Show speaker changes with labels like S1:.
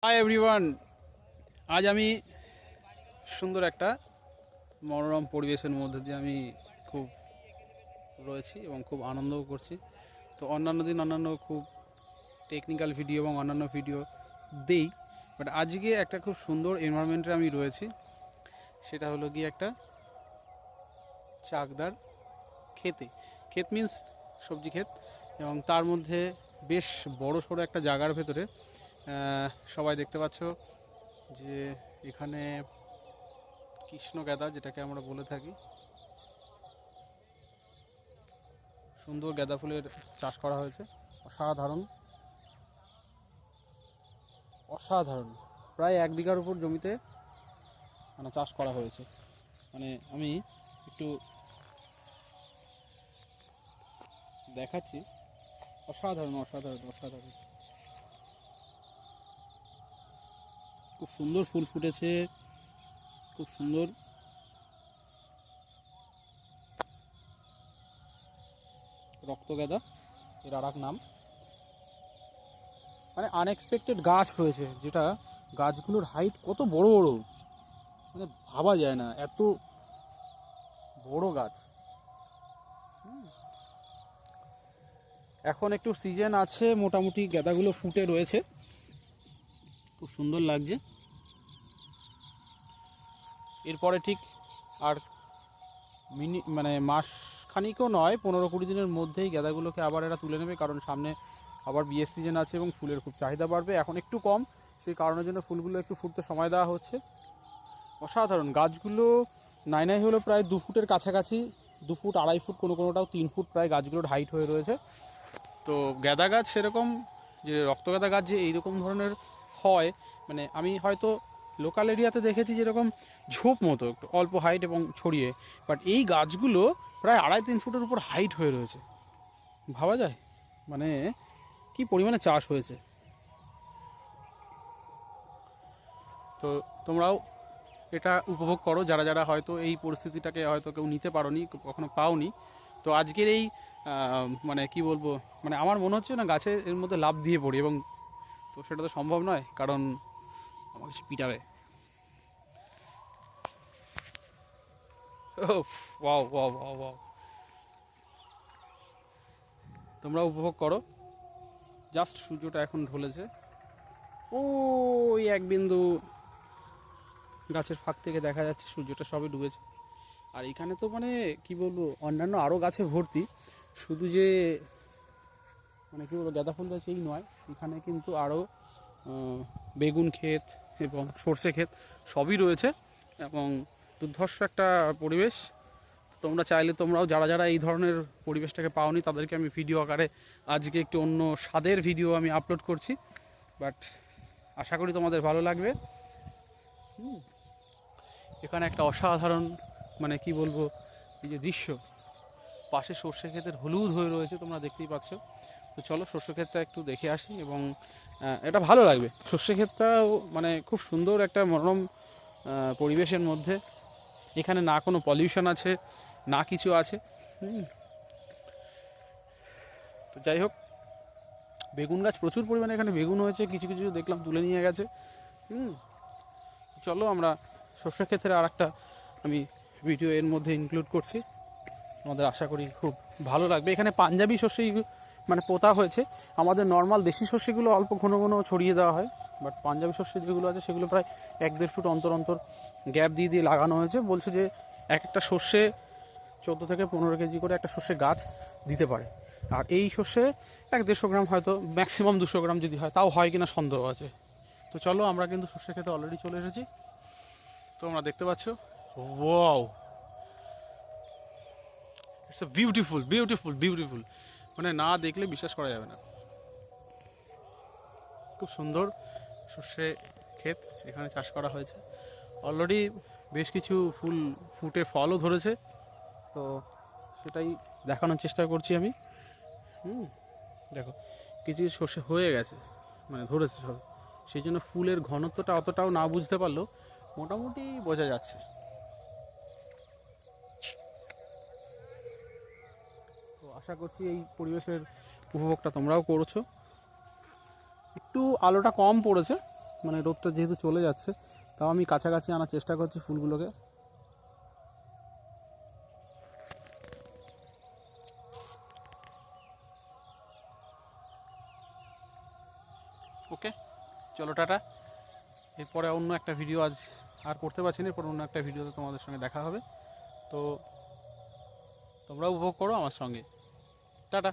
S1: Hi everyone, আজ আমি সুন্দর একটা মনোরম পরিবেশের মধ্যে দিয়ে আমি খুব রয়েছি এবং খুব আনন্দও করছি। তো অন্যান্য দিন অন্যান্য খুব টেকনিক্যাল ভিডিও এবং অন্যান্য ভিডিও দেই, বাট আজকে একটা খুব সুন্দর এনভায়রনমেন্টে আমি রয়েছি। সেটা হলো গিয়ে একটা চাকদার ক্ষেতে। ক্ষেত মিন্স সবজি ক্ষেত, এবং তার মধ্যে বেশ বড় সড়ো একটা জায়গার ভেতরে সবাই দেখতে পাচ্ছ যে এখানে কৃষ্ণ গাঁদা, যেটাকে আমরা বলে থাকি, সুন্দর গাঁদা ফুলের চাষ করা হয়েছে। অসাধারণ অসাধারণ, প্রায় 1 বিঘার উপর জমিতে মানে চাষ করা হয়েছে। মানে আমি একটু দেখাচ্ছি, অসাধারণ অসাধারণ অসাধারণ, খুব সুন্দর ফুল ফুটেছে, খুব সুন্দর। রক্তগাঁদা এর আর এক নাম। মানে আনএক্সপেক্টেড গাছ হয়েছে, যেটা গাছগুলোর হাইট কত বড় বড়, মানে ভাবা যায় না এত বড় গাছ। এখন একটু সিজন আছে, মোটামুটি গাঁদাগুলো ফুটে রয়েছে, খুব সুন্দর লাগছে। এরপরে ঠিক আর মানে মাস খানিকও নয়, 15-20 দিনের মধ্যেই গাঁদাগুলোকে আবার এরা তুলে নেবে, কারণ সামনে আবার বিয়ের সিজন আছে এবং ফুলের খুব চাহিদা বাড়বে। এখন একটু কম, সেই কারণের জন্য ফুলগুলো একটু ফুটতে সময় দেওয়া হচ্ছে। অসাধারণ গাছগুলো, নাই নাই হলো প্রায় 2 ফুটের কাছাকাছি, 2 ফুট 2.5 ফুট, কোনোটাও 3 ফুট প্রায় গাছগুলোর হাইট হয়ে রয়েছে। তো গাঁদা গাছ সেরকম, যে রক্তগাঁদা গাছ যে এইরকম ধরনের হয়, মানে আমি হয়তো লোকাল এরিয়াতে দেখেছি যেরকম ঝোপ মতো একটু অল্প হাইট এবং ছড়িয়ে, বাট এই গাছগুলো প্রায় 2.5-3 ফুটের উপর হাইট হয়ে রয়েছে। ভাবা যায় মানে কি পরিমাণে চাষ হয়েছে। তো তোমরাও এটা উপভোগ করো, যারা যারা হয়তো এই পরিস্থিতিটাকে হয়তো কেউ নিতে পারোনি, কখনো পাওনি। তো আজকের এই মানে কি বলবো, মানে আমার মনে হচ্ছে না গাছে এর মধ্যে লাফ দিয়ে পড়ি, এবং তো সেটা তো সম্ভব নয়, কারণ আমাকে সে পিটাবে। ওয়াও ওয়াও ওয়াও ওয়াও, তোমরা উপভোগ করো। জাস্ট সূর্যটা এখন ঢলেছে, ওই এক বিন্দু গাছের ফাঁক থেকে দেখা যাচ্ছে, সূর্যটা সবে ডুবেছে। আর এখানে তো মানে কি বলবো, অন্যান্য আরও গাছে ভর্তি, শুধু যে মানে কি বলবো গাঁদা ফুল গাছ এই নয়, এখানে কিন্তু আরও বেগুন ক্ষেত এবং সর্ষে ক্ষেত সবই রয়েছে, এবং দুর্ধর্ষ একটা পরিবেশ। তোমরা চাইলে তোমরাও, যারা যারা এই ধরনের পরিবেশটাকে পাওনি, তাদেরকে আমি ভিডিও আকারে আজকে একটু অন্য স্বাদের ভিডিও আমি আপলোড করছি, বাট আশা করি তোমাদের ভালো লাগবে। এখানে একটা অসাধারণ, মানে কি বলবো, এই যে দৃশ্য, পাশে সর্ষে ক্ষেতের হলুদ হয়ে রয়েছে, তোমরা দেখতেই পাচ্ছ। তো চলো সর্ষে ক্ষেতটা একটু দেখে আসি, এবং এটা ভালো লাগবে। সর্ষে ক্ষেতটাও মানে খুব সুন্দর একটা মনোরম পরিবেশের মধ্যে, এখানে না কোনো পলিউশন আছে না কিছু আছে। তো যাই হোক, বেগুন গাছ প্রচুর পরিমাণে এখানে বেগুন হয়েছে, কিছু কিছু দেখলাম তুলে নিয়ে গেছে। চলো আমরা সর্ষে ক্ষেতের আর একটা আমি ভিডিও এর মধ্যে ইনক্লুড করছি, আমাদের আশা করি খুব ভালো লাগবে। এখানে পাঞ্জাবি শস্যই মানে পোতা হয়েছে, আমাদের নর্মাল দেশি শস্যগুলো অল্প ঘন ঘন ছড়িয়ে দেওয়া হয়, বাট পাঞ্জাবি শস্য যেগুলো আছে সেগুলো প্রায় 1-1.5 ফুট অন্তর অন্তর গ্যাপ দিয়ে দিয়ে লাগানো হয়েছে। বলছে যে এক একটা শস্যে 14 থেকে 15 কেজি করে একটা শস্যে গাছ দিতে পারে, আর এই শস্যে 150 গ্রাম, হয়তো ম্যাক্সিমাম 200 গ্রাম যদি হয়, তাও হয় কিনা সন্দেহ আছে। তো চলো আমরা কিন্তু শস্য খেতে অলরেডি চলে এসেছি, তো আমরা দেখতে পাচ্ছ, wow, it's a beautiful beautiful beautiful, মানে না দেখলে বিশ্বাস করা যাবে না। খুব সুন্দর সর্ষে ক্ষেত এখানে চাষ করা হয়েছে, অলরেডি বেশ কিছু ফুল ফুটে ফলও ধরেছে, তো সেটাই দেখানোর চেষ্টা করছি আমি। দেখো কিছু সর্ষে হয়ে গেছে, মানে ধরেছে সব, সেই জন্য ফুলের ঘনত্বটা অতটাও না বুঝতে পারলেও মোটামুটি বোঝা যাচ্ছে। তো আশা করছি এই পরিবেশের উপভোগটা তোমরাও করছো। একটু আলোটা কম পড়েছে, মানে রোদটা যেহেতু চলে যাচ্ছে, তাও আমি কাছাকাছি আনার চেষ্টা করছি ফুলগুলোকে। ওকে, চলো টাটা। এরপরে অন্য একটা ভিডিও আজ আর করতে পারছি না, এরপর অন্য একটা ভিডিওতে তোমাদের সঙ্গে দেখা হবে। তো তোমরাও উপভোগ করো আমার সঙ্গে। টাটা।